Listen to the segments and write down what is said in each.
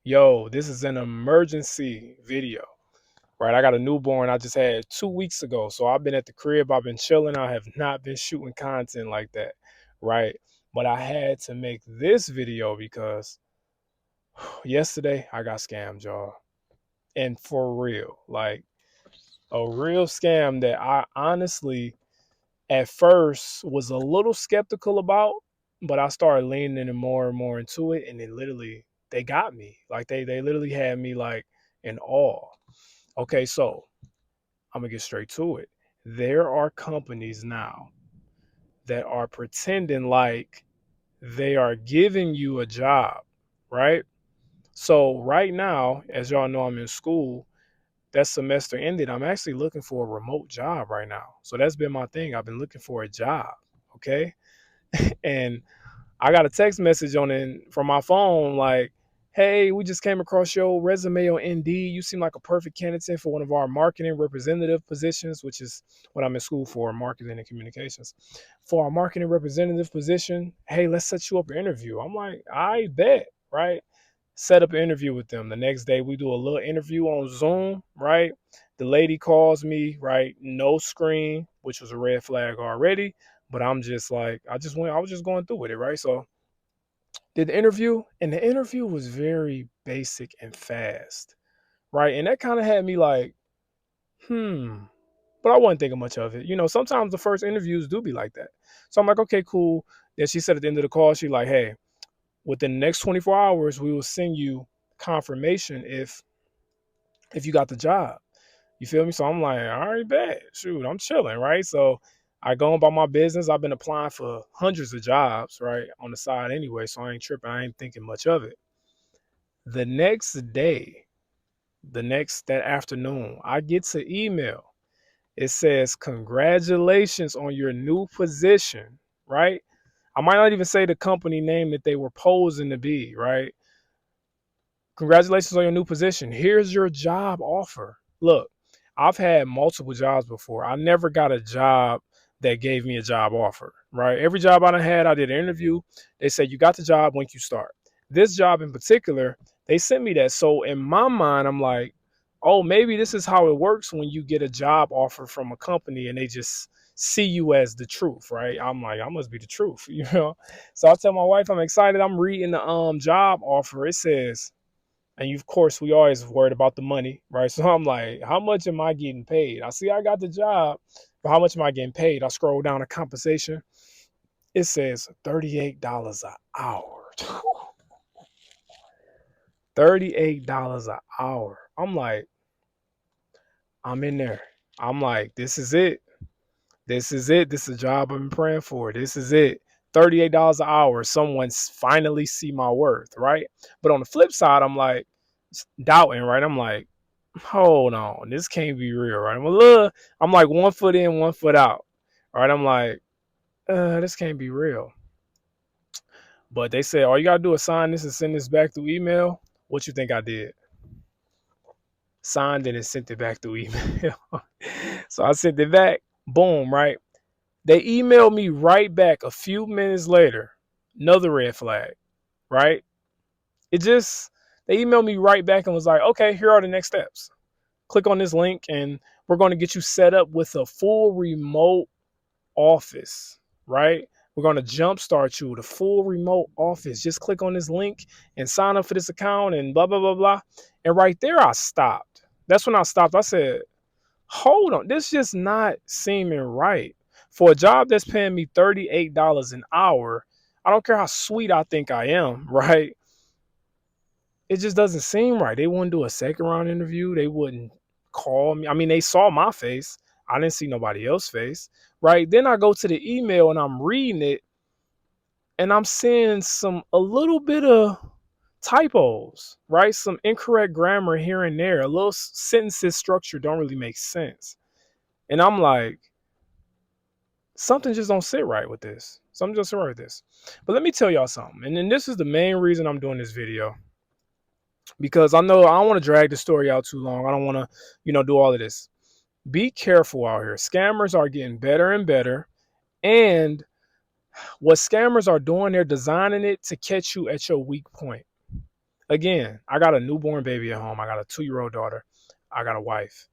Yo, this is an emergency video, right? I got a newborn I just had 2 weeks ago. So I've been at the crib, I've been chilling. I have not been shooting content like that, right? But I had to make this video because yesterday I got scammed, y'all. And for real, like a real scam that I honestly at first was a little skeptical about, but I started leaning in more and more into it, and it literally they got me. Like they literally had me like in awe. Okay, so I'm gonna get straight to it. There are companies now that are pretending like they are giving you a job, right? So right now, as y'all know, I'm in school. That semester ended. I'm actually looking for a remote job right now. So that's been my thing. I've been looking for a job. Okay. And I got a text message on it from my phone like, hey, we just came across your resume on Indeed. You seem like a perfect candidate for one of our marketing representative positions, which is what I'm in school for, marketing and communications. For our marketing representative position, hey, let's set you up an interview. I'm like, I bet, right? Set up an interview with them. The next day, we do a little interview on Zoom, right? The lady calls me, right? No screen, which was a red flag already. But I'm just like, I was just going through with it, right? So did the interview, and the interview was very basic and fast, right? And that kind of had me like, hmm. But I wasn't thinking much of it. You know, sometimes the first interviews do be like that. So I'm like, okay, cool. Then she said at the end of the call, she like, hey, within the next 24 hours, we will send you confirmation if you got the job. You feel me? So I'm like, all right, bet. Shoot, I'm chilling, right? So I go about my business. I've been applying for hundreds of jobs, right, on the side anyway. So I ain't tripping. I ain't thinking much of it. The next day, that afternoon, I get to email. It says, congratulations on your new position, right? I might not even say the company name that they were posing to be, right? Congratulations on your new position. Here's your job offer. Look, I've had multiple jobs before. I never got a job that gave me a job offer, right? Every job I done had, I did an interview. They said, you got the job when you start. This job in particular, they sent me that. So in my mind, I'm like, oh, maybe this is how it works when you get a job offer from a company and they just see you as the truth, right? I'm like, I must be the truth, you know? So I tell my wife, I'm excited. I'm reading the job offer. It says, and you, of course, we always worried about the money, right? So I'm like, how much am I getting paid? I see I got the job, but how much am I getting paid? I scroll down to compensation. It says $38 an hour. $38 an hour. I'm like, I'm in there. I'm like, this is it. This is it. This is a job I've been praying for. This is it. $38 an hour. Someone's finally see my worth, right? But on the flip side, I'm like doubting, right? I'm like, hold on, this can't be real, right? I'm like 1 foot in, 1 foot out, right? I'm like, this can't be real. But they said, all you gotta do is sign this and send this back through email. What you think I did? Signed it and sent it back through email. So I sent it back. Boom, right? They emailed me right back a few minutes later. Another red flag, right? It just they emailed me right back and was like, okay, here are the next steps. Click on this link and we're going to get you set up with a full remote office, right? We're going to jumpstart you with a full remote office. Just click on this link and sign up for this account and blah, blah, blah, blah. And right there, I stopped. That's when I stopped. I said, hold on, this just not seeming right. For a job that's paying me $38 an hour, I don't care how sweet I think I am, right? It just doesn't seem right. They wouldn't do a second round interview. They wouldn't call me. I mean, they saw my face. I didn't see nobody else's face, right? Then I go to the email and I'm reading it and I'm seeing a little bit of typos, right? Some incorrect grammar here and there. A little sentences structure don't really make sense. And I'm like, something just don't sit right with this. Something just sit right with this. But let me tell y'all something. And then this is the main reason I'm doing this video. Because I know I don't want to drag the story out too long. I don't want to, do all of this. Be careful out here. Scammers are getting better and better. And what scammers are doing, they're designing it to catch you at your weak point. Again, I got a newborn baby at home. I got a 2-year-old daughter. I got a wife.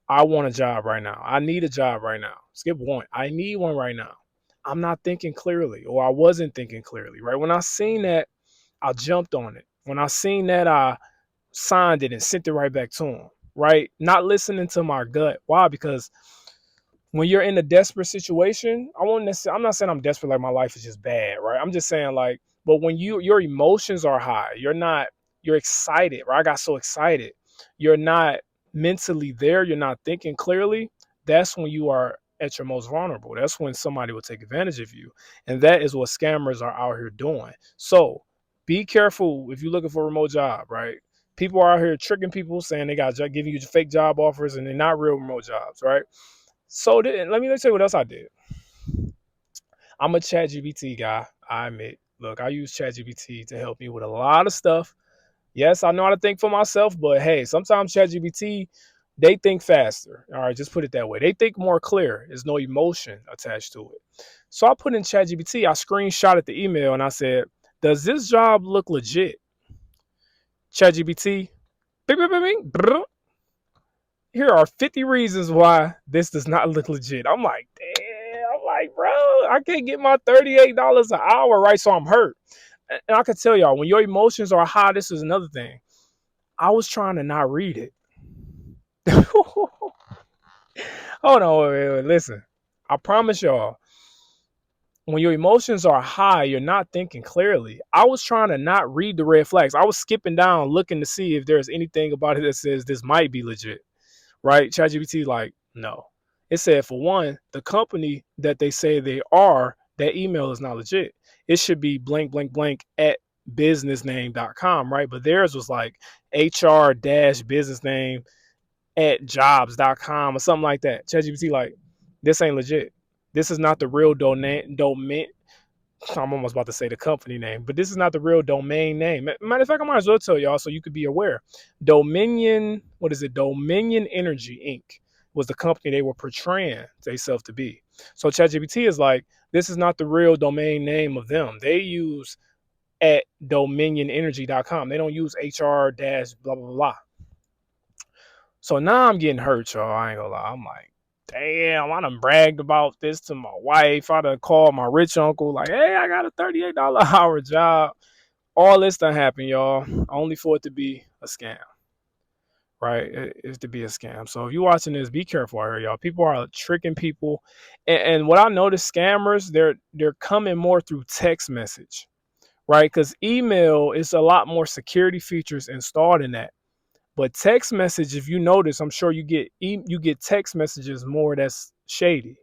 I want a job right now. I need a job right now. Skip one. I need one right now. I'm not thinking clearly, or I wasn't thinking clearly, right? When I seen that, I jumped on it. When I seen that, I signed it and sent it right back to him, right? Not listening to my gut. Why? Because when you're in a desperate situation, I'm not saying I'm desperate like my life is just bad, right? I'm just saying like, but when your emotions are high, you're excited, right? I got so excited. You're not mentally there, you're not thinking clearly. That's when you are at your most vulnerable. That's when somebody will take advantage of you. And that is what scammers are out here doing. So be careful if you're looking for a remote job, right? People are out here tricking people, saying they got giving you fake job offers, and they're not real remote jobs, right? So let me tell you what else I did. I'm a ChatGPT guy. I admit. Look, I use ChatGPT to help me with a lot of stuff. Yes, I know how to think for myself, but hey, sometimes ChatGPT, they think faster. All right, just put it that way. They think more clear. There's no emotion attached to it. So I put in ChatGPT. I screenshotted the email and I said, "Does this job look legit?" ChatGPT, bing, bing, bing, bing, here are 50 reasons why this does not look legit. I'm like, damn, I'm like, bro, I can't get my $38 an hour, right? So I'm hurt. And I can tell y'all, when your emotions are high, this is another thing. I was trying to not read it. Hold on, wait, listen. I promise y'all, when your emotions are high, you're not thinking clearly. I was trying to not read the red flags. I was skipping down, looking to see if there's anything about it that says this might be legit. Right? ChatGPT, like, no. It said, for one, the company that they say they are, that email is not legit. It should be blank, blank, blank at businessname.com, right? But theirs was like HR business name at jobs.com or something like that. ChatGPT, like, this ain't legit. This is not the real domain. I'm almost about to say the company name, but this is not the real domain name. Matter of fact, I might as well tell y'all so you could be aware. Dominion, what is it? Dominion Energy Inc. was the company they were portraying themselves to be. So ChatGPT is like, this is not the real domain name of them. They use at dominionenergy.com. They don't use HR dash blah blah blah. So now I'm getting hurt, y'all. I ain't gonna lie. I'm like, damn, I done bragged about this to my wife. I done called my rich uncle, like, hey, I got a $38 hour job. All this done happened, y'all, only for it to be a scam, right? It's to be a scam. So if you're watching this, be careful out here, y'all. People are tricking people. And what I noticed, scammers, they're coming more through text message, right? Because email is a lot more security features installed in that. But text message, if you notice, I'm sure you get text messages more that's shady.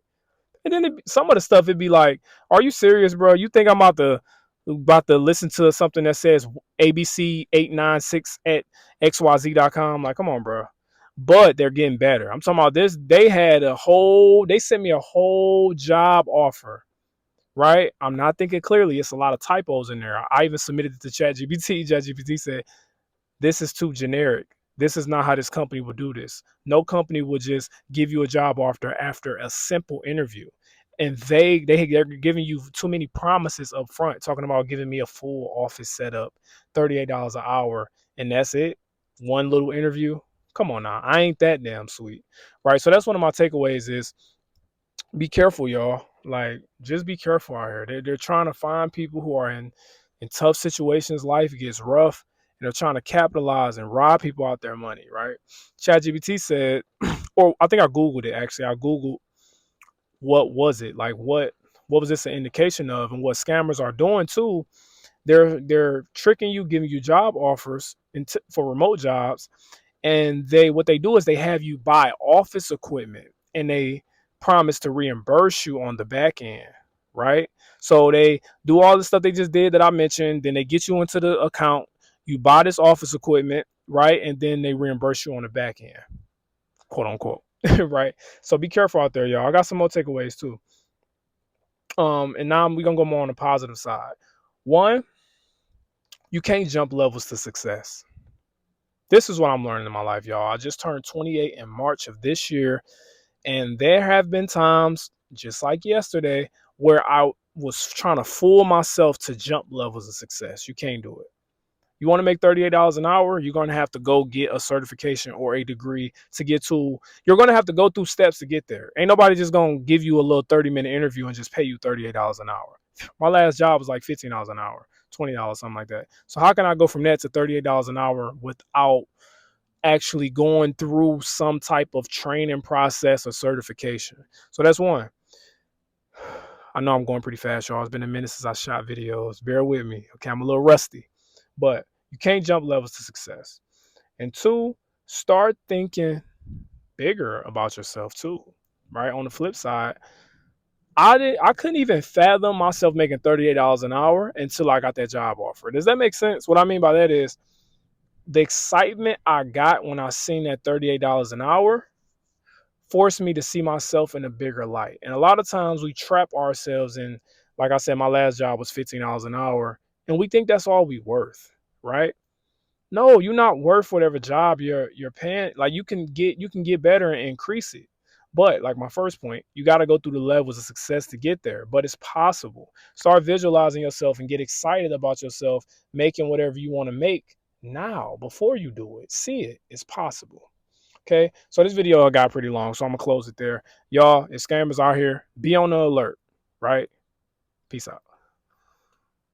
And then some of the stuff it'd be like, "Are you serious, bro? You think I'm about to listen to something that says ABC 896 at xyz.com? Like, come on, bro." But they're getting better. I'm talking about this. They sent me a whole job offer. Right? I'm not thinking clearly. It's a lot of typos in there. I even submitted it to ChatGPT. ChatGPT said, this is too generic. This is not how this company would do this. No company would just give you a job offer after a simple interview. And they're giving you too many promises up front, talking about giving me a full office setup, $38 an hour, and that's it. One little interview. Come on now. I ain't that damn sweet. Right. So that's one of my takeaways is be careful, y'all. Like, just be careful out here. They're trying to find people who are in tough situations. Life gets rough, and they're trying to capitalize and rob people out their money, right? ChatGPT said, or I think I Googled it actually. I Googled what was it? Like what was this an indication of? And what scammers are doing too, they're tricking you, giving you job offers for remote jobs, and what they do is they have you buy office equipment and they promise to reimburse you on the back end, right? So they do all the stuff they just did that I mentioned, then they get you into the account, you buy this office equipment, right? And then they reimburse you on the back end, quote unquote. Right? So be careful out there, y'all. I got some more takeaways too. And now we're gonna go more on the positive side. One, you can't jump levels to success. This is what I'm learning in my life, y'all. I just turned 28 in March of this year, and there have been times, just like yesterday, where I was trying to fool myself to jump levels of success. You can't do it. You want to make $38 an hour, you're going to have to go get a certification or a degree to get to, you're going to have to go through steps to get there. Ain't nobody just going to give you a little 30-minute interview and just pay you $38 an hour. My last job was like $15 an hour, $20, something like that. So how can I go from that to $38 an hour without actually going through some type of training process or certification? So that's one. I know I'm going pretty fast, y'all. It's been a minute since I shot videos. Bear with me. Okay, I'm a little rusty. But you can't jump levels to success. And two, start thinking bigger about yourself too. Right? On the flip side, I couldn't even fathom myself making $38 an hour until I got that job offer. Does that make sense? What I mean by that is the excitement I got when I seen that $38 an hour forced me to see myself in a bigger light. And a lot of times we trap ourselves in, like I said, my last job was $15 an hour, and we think that's all we worth, right? No, you're not worth whatever job you're paying. Like you can get better and increase it. But like my first point, you got to go through the levels of success to get there. But it's possible. Start visualizing yourself and get excited about yourself making whatever you want to make now before you do it. See it. It's possible. Okay. So this video got pretty long, so I'm gonna close it there. Y'all, if scammers out here, be on the alert, right? Peace out.